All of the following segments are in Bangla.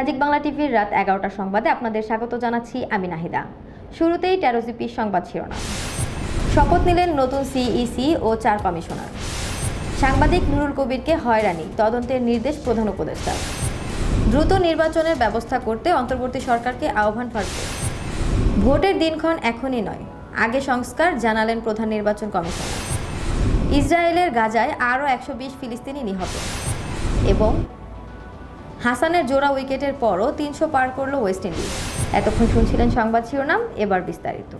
ম্যাজিক বাংলা টিভির রাত 11টার সংবাদে আপনাদের স্বাগত জানাচ্ছি আমি নাহিদা। শুরুতেই টেরোজিপি সংবাদ শিরোনাম। শপথ নিলেন নতুন সিইসি ও 4 কমিশনার। সাংবাদিক নুরুল কবিরকে হয়রানি, তদন্তের নির্দেশ প্রধান উপদেষ্টার। দ্রুত নির্বাচনের ব্যবস্থা করতে অন্তর্বর্তী সরকারকে আহ্বান ফারুকের। ভোটের দিনক্ষণ এখনই নয়, আগে সংস্কার জানালেন প্রধান নির্বাচন কমিশনার। ইসরায়েলের গাজায় আরও 120 ফিলিস্তিনি নিহত। এবং হাসানের জোড়া উইকেটের পরও 300 পার করল ওয়েস্ট ইন্ডিজ। এতক্ষণ শুনছিলেন সংবাদ শিরোনাম, এবার বিস্তারিত।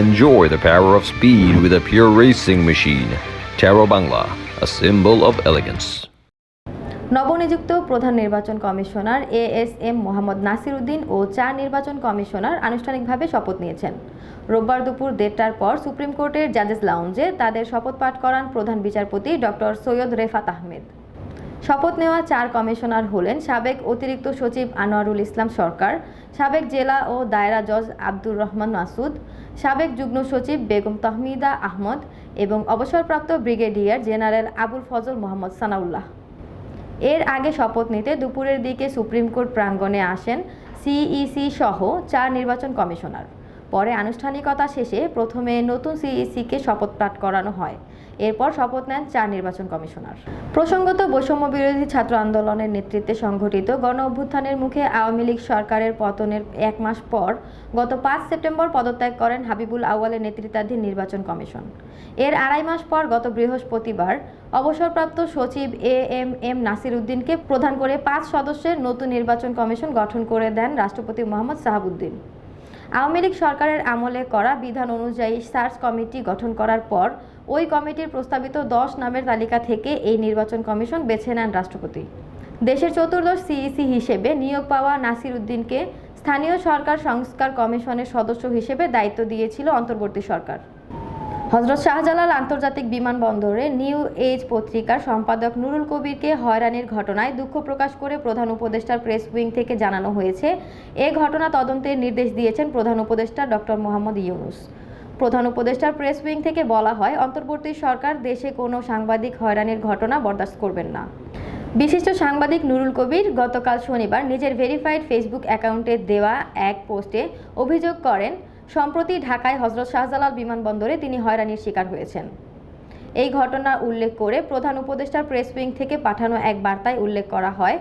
Enjoy the power of speed with a pure racing machine. Taro Bangla, a symbol of elegance. নবনিযুক্ত প্রধান নির্বাচন কমিশনার ASM মোহাম্মদ নাসির উদ্দিন ও 4 নির্বাচন কমিশনার আনুষ্ঠানিকভাবে শপথ নিয়েছেন। রোববার দুপুর 1:30টার পর সুপ্রিম কোর্টের জাজেস লাউঞ্জে তাদের শপথ পাঠ করান প্রধান বিচারপতি ডক্টর সৈয়দ রেফাত আহমেদ। শপথ নেওয়া 4 কমিশনার হলেন সাবেক অতিরিক্ত সচিব আনোয়ারুল ইসলাম সরকার, সাবেক জেলা ও দায়রা জজ আব্দুর রহমান মাসুদ, সাবেক যুগ্ম সচিব বেগম তাহমিদা আহমদ এবং অবসরপ্রাপ্ত ব্রিগেডিয়ার জেনারেল আবুল ফজল মোহাম্মদ সানাউল্লাহ। এর আগে শপথ নিতে দুপুরের দিকে সুপ্রিম কোর্ট প্রাঙ্গণে আসেন সিইসি সহ 4 নির্বাচন কমিশনার। পরে আনুষ্ঠানিকতা শেষে প্রথমে নতুন সিইসিকে শপথ পাঠ করানো হয়। এরপর শপথ নেন 4 নির্বাচন কমিশনার। প্রসঙ্গত, বৈষম্য বিরোধী ছাত্র আন্দোলনের নেতৃত্বে সংঘটিত গণ অভ্যুত্থানের মুখে আওয়ামী লীগ সরকারের পতনের 1 মাস পর গত 5 সেপ্টেম্বর পদত্যাগ করেন হাবিবুল আউয়ালের নেতৃত্বাধীন নির্বাচন কমিশন। এর 2.5 মাস পর গত বৃহস্পতিবার অবসরপ্রাপ্ত সচিব AMM নাসির উদ্দিনকে প্রধান করে 5 সদস্যের নতুন নির্বাচন কমিশন গঠন করে দেন রাষ্ট্রপতি মোহাম্মদ সাহাবুদ্দিন। আওয়ামী লীগ সরকারের আমলে করা বিধান অনুযায়ী সার্চ কমিটি গঠন করার পর ওই কমিটির প্রস্তাবিত 10 নামের তালিকা থেকে এই নির্বাচন কমিশন বেছে নেন রাষ্ট্রপতি। দেশের চতুর্দশ সিইসি হিসেবে নিয়োগ পাওয়া নাসির উদ্দিনকে স্থানীয় সরকার সংস্কার কমিশনের সদস্য হিসেবে দায়িত্ব দিয়েছিল অন্তর্বর্তী সরকার। হযরত শাহজালাল আন্তর্জাতিক বিমানবন্দরে নিউ এজ পত্রিকার সম্পাদক নুরুল কবিরকে হয়রানির ঘটনায় দুঃখ প্রকাশ করে প্রধান উপদেষ্টার প্রেস উইং থেকে জানানো হয়েছে, এ ঘটনা তদন্তের নির্দেশ দিয়েছেন প্রধান উপদেষ্টা ডক্টর মোহাম্মদ ইউনূস। প্রধান উপদেষ্টার প্রেস উইং থেকে বলা হয়, অন্তর্বর্তী সরকার দেশে কোনো সাংবাদিক হয়রানির ঘটনা বরদাস্ত করবেন না। বিশিষ্ট সাংবাদিক নুরুল কবির গতকাল শনিবার নিজের ভেরিফাইড ফেসবুক অ্যাকাউন্টে দেওয়া এক পোস্টে অভিযোগ করেন, সম্প্রতি ঢাকায় হযরত শাহজালাল বিমানবন্দরে তিনি হয়রানির শিকার হয়েছেন। এই ঘটনা উল্লেখ করে প্রধান উপদেষ্টার প্রেস উইং থেকে পাঠানো এক বার্তায় উল্লেখ করা হয়,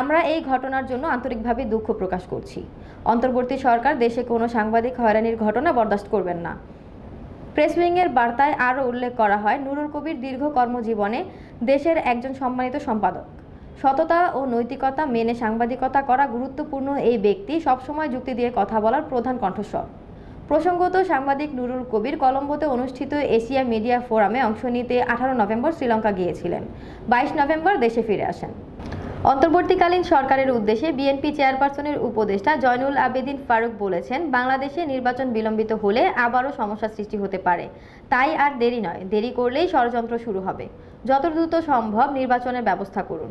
আমরা এই ঘটনার জন্য আন্তরিকভাবে দুঃখ প্রকাশ করছি। অন্তর্বর্তী সরকার দেশে কোনো সাংবাদিক হয়রানির ঘটনা বরদাস্ত করবেন না। প্রেস উইংয়ের বার্তায় আরও উল্লেখ করা হয়, নুরুল কবির দীর্ঘ কর্মজীবনে দেশের একজন সম্মানিত সম্পাদক। সততা ও নৈতিকতা মেনে সাংবাদিকতা করা গুরুত্বপূর্ণ এই ব্যক্তি সবসময় যুক্তি দিয়ে কথা বলার প্রধান কণ্ঠস্বর। প্রসঙ্গত, সাংবাদিক নুরুল কবির কলম্বোতে অনুষ্ঠিত এশিয়া মিডিয়া ফোরামে অংশ নিতে 18 নভেম্বর শ্রীলঙ্কা গিয়েছিলেন। 22 নভেম্বর দেশে ফিরে আসেন। অন্তর্বর্তীকালীন সরকারের উদ্দেশ্যে বিএনপি চেয়ারপারসনের উপদেষ্টা জয়নুল আবেদিন ফারুক বলেছেন, বাংলাদেশে নির্বাচন বিলম্বিত হলে আবারও সমস্যার সৃষ্টি হতে পারে। তাই আর দেরি নয়, দেরি করলেই ষড়যন্ত্র শুরু হবে। যত দ্রুত সম্ভব নির্বাচনের ব্যবস্থা করুন।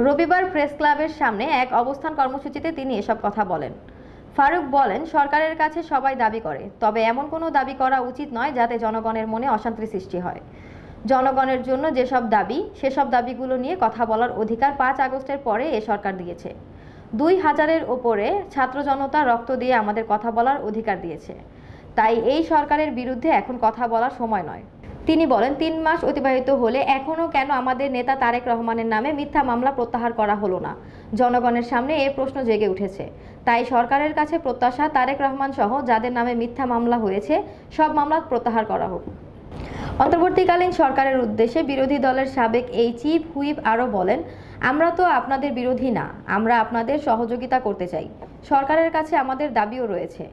রবিবার প্রেস ক্লাবের সামনে এক অবস্থান কর্মসূচিতে তিনি এসব কথা বলেন। ফারুক বলেন, সরকারের কাছে সবাই দাবি করে, তবে এমন কোনো দাবি করা উচিত নয় যাতে জনগণের মনে অশান্তির সৃষ্টি হয়। জনগণের জন্য যেসব দাবি, সেসব দাবিগুলো নিয়ে কথা বলার অধিকার 5 আগস্টের পরে এ সরকার দিয়েছে। 2000-এর ওপরে ছাত্র জনতা রক্ত দিয়ে আমাদের কথা বলার অধিকার দিয়েছে। তাই এই সরকারের বিরুদ্ধে এখন কথা বলার সময় নয়। তিনি বলেন, 3 মাস অতিবাহিত হলে এখনও কেন আমাদের নেতা তারেক রহমানের নামে মিথ্যা মামলা প্রত্যাহার করা হলো না? জনগণের সামনে এ প্রশ্ন জেগে উঠেছে। তাই সরকারের কাছে প্রত্যাশা, তারেক রহমান সহ যাদের নামে মিথ্যা মামলা হয়েছে সব মামলা প্রত্যাহার করা হোক। অন্তর্বর্তীকালীন সরকারের উদ্দেশ্যে বিরোধী দলের সাবেক এই চিফ হুইপ আরও বলেন, আমরা তো আপনাদের বিরোধী না, আমরা আপনাদের সহযোগিতা করতে চাই। সরকারের কাছে আমাদের দাবিও রয়েছে।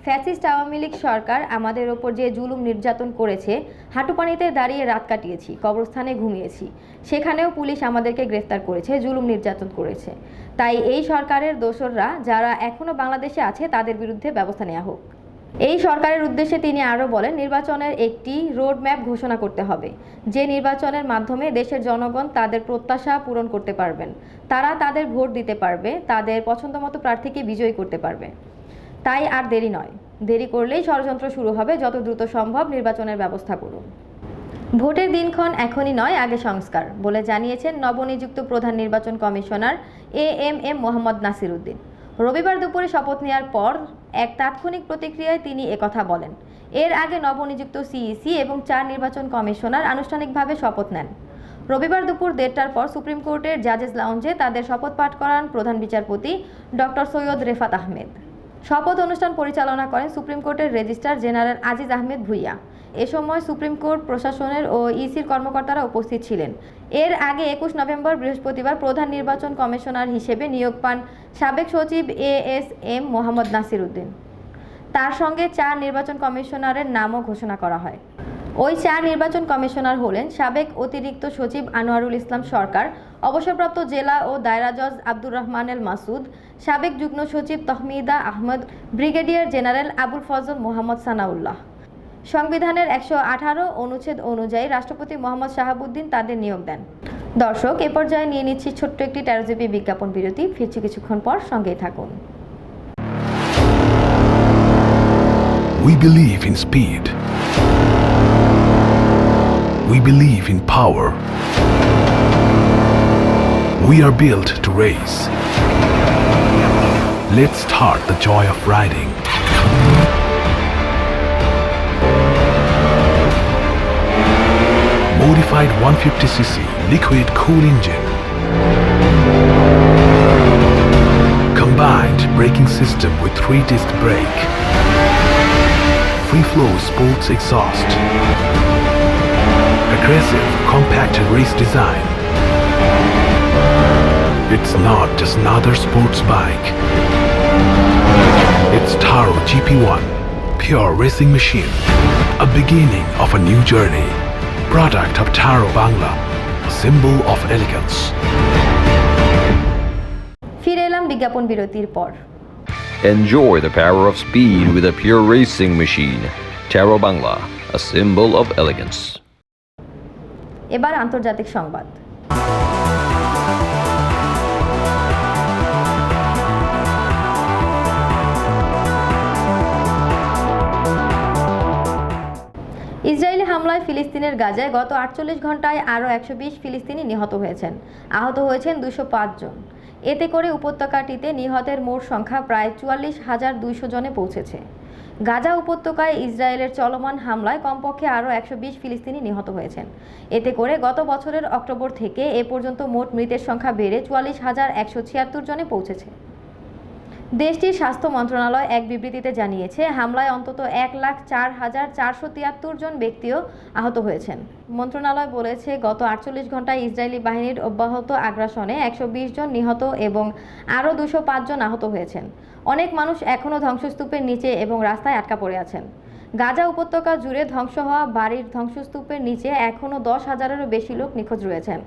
ফ্যাসিস্ট আওয়ামী লীগ সরকার আমাদের ওপর যে জুলুম নির্যাতন করেছে, হাঁটুপানিতে দাঁড়িয়ে রাত কাটিয়েছি, কবরস্থানে ঘুমিয়েছি, সেখানেও পুলিশ আমাদেরকে গ্রেফতার করেছে, জুলুম নির্যাতন করেছে। তাই এই সরকারের দোসররা যারা এখনও বাংলাদেশে আছে তাদের বিরুদ্ধে ব্যবস্থা নেওয়া হোক। এই সরকারের উদ্দেশ্যে তিনি আরও বলেন, নির্বাচনের একটি রোড ম্যাপ ঘোষণা করতে হবে, যে নির্বাচনের মাধ্যমে দেশের জনগণ তাদের প্রত্যাশা পূরণ করতে পারবেন, তারা তাদের ভোট দিতে পারবে, তাদের পছন্দমতো প্রার্থীকে বিজয়ী করতে পারবে। তাই আর দেরি নয়, দেরি করলেই ষড়যন্ত্র শুরু হবে। যত দ্রুত সম্ভব নির্বাচনের ব্যবস্থা করুন। ভোটের দিনক্ষণ এখনই নয়, আগে সংস্কার বলে জানিয়েছেন নবনিযুক্ত প্রধান নির্বাচন কমিশনার এএমএম মোহাম্মদ নাসির উদ্দিন। রবিবার দুপুরে শপথ নেওয়ার পর এক তাৎক্ষণিক প্রতিক্রিয়ায় তিনি একথা বলেন। এর আগে নবনিযুক্ত সিইসি এবং 4 নির্বাচন কমিশনার আনুষ্ঠানিকভাবে শপথ নেন। রবিবার দুপুর 1:30টার পর সুপ্রিম কোর্টের জাজেস লাউঞ্জে তাদের শপথ পাঠ করান প্রধান বিচারপতি ডক্টর সৈয়দ রেফাত আহমেদ। শপথ অনুষ্ঠান পরিচালনা করেন সুপ্রিম কোর্টের রেজিস্ট্রার জেনারেল আজিজ আহমেদ ভুইয়া। এ সময় সুপ্রিম কোর্ট প্রশাসনের ও ইসির কর্মকর্তারা উপস্থিত ছিলেন। এর আগে 21 নভেম্বর বৃহস্পতিবার প্রধান নির্বাচন কমিশনার হিসেবে নিয়োগ পান সাবেক সচিব এএসএম মোহাম্মদ নাসির উদ্দিন। তার সঙ্গে 4 নির্বাচন কমিশনারের নামও ঘোষণা করা হয়। ওই 4 নির্বাচন কমিশনার হলেন সাবেক অতিরিক্ত সচিব আনোয়ারুল ইসলাম সরকার, অবসরপ্রাপ্ত জেলা ও দায়রা জজ আব্দুর রহমানেল মাসুদ, সাবেক যুগ্ম সচিব তহমিদা আহমদ, ব্রিগেডিয়ার জেনারেল আবুল ফজল মোহাম্মদ সানাউল্লাহ। সংবিধানের 118 অনুচ্ছেদ অনুযায়ী রাষ্ট্রপতি মোহাম্মদ শাহাবুদ্দিন তাদের নিয়োগ দেন। দর্শক, এ পর্যায়ে নিয়ে নিচ্ছি ছোট্ট একটি 13 জিবি বিজ্ঞাপন বিরতি। ফিরছি কিছুক্ষণ পর, সঙ্গেই থাকুন। We believe in speed. We believe in power. We are built to race. Let's start the joy of riding. Modified 150cc liquid cool engine. Combined braking system with 3-disc brake. Free flow sports exhaust. Aggressive compacted race design. It's not just another sports bike. It's Taro GP1, pure racing machine. A beginning of a new journey. Product of Taro Bangla, a symbol of elegance. ফিরে এলাম বিজ্ঞাপন বিরতির পর। Enjoy the power of speed with a pure racing machine. Taro Bangla, a symbol of elegance. এবার আন্তর্জাতিক সংবাদ। ইসরায়েলি হামলায় ফিলিস্তিনের গাজায় গত 48 ঘন্টায় আরও 120 ফিলিস্তিনি নিহত হয়েছেন। আহত হয়েছেন 205 জন। এতে করে উপত্যকাটিতে নিহতের মোট সংখ্যা প্রায় 44,200 জনে পৌঁছেছে। গাজা উপত্যকায় ইসরায়েলের চলমান হামলায় কমপক্ষে আরও 120 ফিলিস্তিনি নিহত হয়েছেন। এতে করে গত বছরের অক্টোবর থেকে এ পর্যন্ত মোট মৃতের সংখ্যা বেড়ে 44,176 জনে পৌঁছেছে। দেশটির স্বাস্থ্য মন্ত্রণালয় এক বিবৃতিতে জানিয়েছে, হামলায় অন্তত 1,04,473 জন ব্যক্তিও আহত হয়েছেন। মন্ত্রণালয় বলেছে, গত 48 ঘন্টায় ইসরায়েলি বাহিনীর অব্যাহত আগ্রাসনে 120 জন নিহত এবং আরও 205 জন আহত হয়েছেন। অনেক মানুষ এখনও ধ্বংসস্তূপের নিচে এবং রাস্তায় আটকা পড়ে আছেন। গাজা উপত্যকা জুড়ে ধ্বংস হওয়া বাড়ির ধ্বংসস্তূপের নিচে এখনও 10,000-এরও বেশি লোক নিখোঁজ রয়েছেন।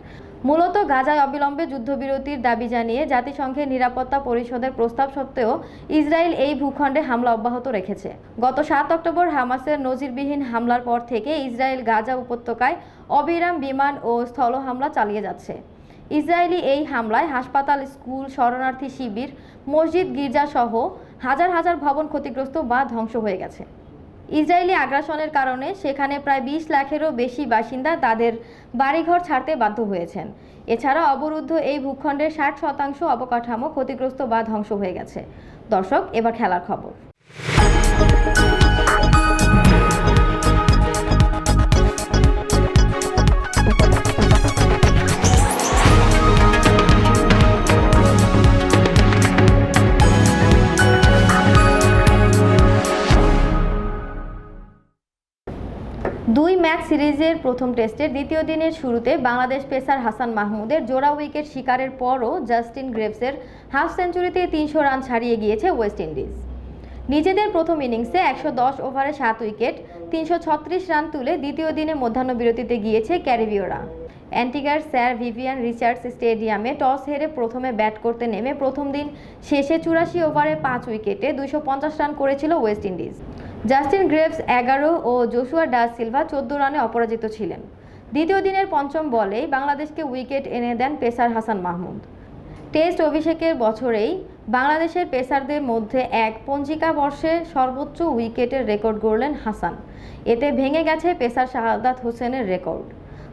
মূলত গাজায় অবিলম্বে যুদ্ধবিরতির দাবি জানিয়ে জাতিসংঘের নিরাপত্তা পরিষদের প্রস্তাব সত্ত্বেও ইসরায়েল এই ভূখণ্ডে হামলা অব্যাহত রেখেছে। গত 7 অক্টোবর হামাসের নজিরবিহীন হামলার পর থেকে ইসরায়েল গাজা উপত্যকায় অবিরাম বিমান ও স্থল হামলা চালিয়ে যাচ্ছে। ইসরায়েলি এই হামলায় হাসপাতাল, স্কুল, শরণার্থী শিবির, মসজিদ, গির্জা সহ হাজার হাজার ভবন ক্ষতিগ্রস্ত বা ধ্বংস হয়ে গেছে। ইসরায়েলি আগ্রাসনের কারণে সেখানে প্রায় 20 লাখেরও বেশি বাসিন্দা তাদের বাড়িঘর ছাড়তে বাধ্য হয়েছেন। এছাড়া অবরুদ্ধ এই ভূখণ্ডের 60% অবকাঠামো ক্ষতিগ্রস্ত বা ধ্বংস হয়ে গেছে। দর্শক, এবার খেলার খবর। দুই ম্যাচ সিরিজের প্রথম টেস্টের দ্বিতীয় দিনের শুরুতে বাংলাদেশ পেসার হাসান মাহমুদের জোড়া উইকেট শিকারের পরও জাস্টিন গ্রেভসের হাফ সেঞ্চুরিতে 300 রান ছাড়িয়ে গিয়েছে ওয়েস্ট ইন্ডিজ। নিজেদের প্রথম ইনিংসে 110 ওভারে 7 উইকেট 336 রান তুলে দ্বিতীয় দিনে মধ্যাহ্নবিরতিতে গিয়েছে ক্যারিবীয়রা। অ্যান্টিগার স্যার ভিভিয়ান রিচার্ডস স্টেডিয়ামে টস হেরে প্রথমে ব্যাট করতে নেমে প্রথম দিন শেষে 84 ওভারে 5 উইকেটে 250 রান করেছিল ওয়েস্ট ইন্ডিজ। জাস্টিন গ্রেভস 11 ও জোশুয়া ডা সিলভা 14 রানে অপরাজিত ছিলেন। দ্বিতীয় দিনের পঞ্চম বলেই বাংলাদেশকে উইকেট এনে দেন পেসার হাসান মাহমুদ। টেস্ট অভিষেকের বছরেই বাংলাদেশের পেসারদের মধ্যে এক পঞ্জিকা বর্ষে সর্বোচ্চ উইকেটের রেকর্ড গড়লেন হাসান। এতে ভেঙে গেছে পেসার শাহাদাত হোসেনের রেকর্ড।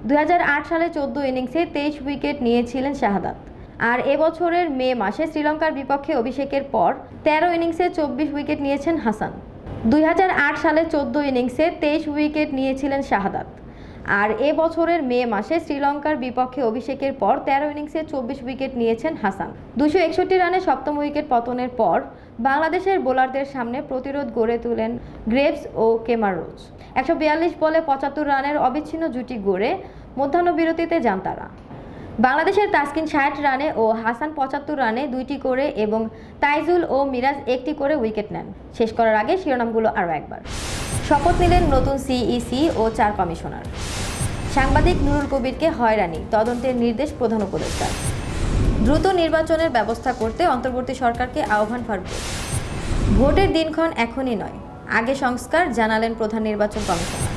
2008 সালে 14 ইনিংসে 23 উইকেট নিয়েছিলেন শাহাদাত। আর এবছরের মে মাসে শ্রীলঙ্কার বিপক্ষে অভিষেকের পর 13 ইনিংসে 24 উইকেট নিয়েছেন হাসান। 2008 সালে 14 ইনিংসে 23 উইকেট নিয়েছিলেন শাহাদাত। আর এবছরের মে মাসে শ্রীলঙ্কার বিপক্ষে অভিষেকের পর 13 ইনিংসে 24 উইকেট নিয়েছেন হাসান। 261 রানে সপ্তম উইকেট পতনের পর বাংলাদেশের বোলারদের সামনে প্রতিরোধ গড়ে তোলেন গ্রেভস ও কেমার রোচ। 142 বলে 75 রানের অবিচ্ছিন্ন জুটি গড়ে মধ্যাহ্নবিরতিতে যান তারা। বাংলাদেশের তাসকিন 60 রানে ও হাসান 75 রানে 2টি করে এবং তাইজুল ও মিরাজ 1টি করে উইকেট নেন। শেষ করার আগে শিরোনামগুলো আরও একবার। শপথ নিলেন নতুন সিইসি ও 4 কমিশনার। সাংবাদিক নুরুল কবিরকে হয়রানি, তদন্তের নির্দেশ প্রধান উপদেষ্টার। দ্রুত নির্বাচনের ব্যবস্থা করতে অন্তর্বর্তী সরকারকে আহ্বান ফারুকের। ভোটের দিনক্ষণ এখনই নয়, আগে সংস্কার, জানালেন প্রধান নির্বাচন কমিশনার।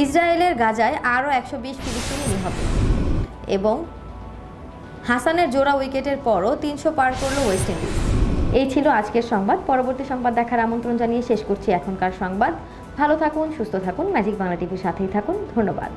ইসরায়েলের গাজায় আরও 120 ফিলিস্তিনি নিহত। এবং হাসানের জোড়া উইকেটের পরও 300 পার করল ওয়েস্ট ইন্ডিজ। এই ছিল আজকের সংবাদ। পরবর্তী সংবাদ দেখার আমন্ত্রণ জানিয়ে শেষ করছি এখনকার সংবাদ। ভালো থাকুন, সুস্থ থাকুন, ম্যাজিক বাংলা টিভির সাথেই থাকুন। ধন্যবাদ।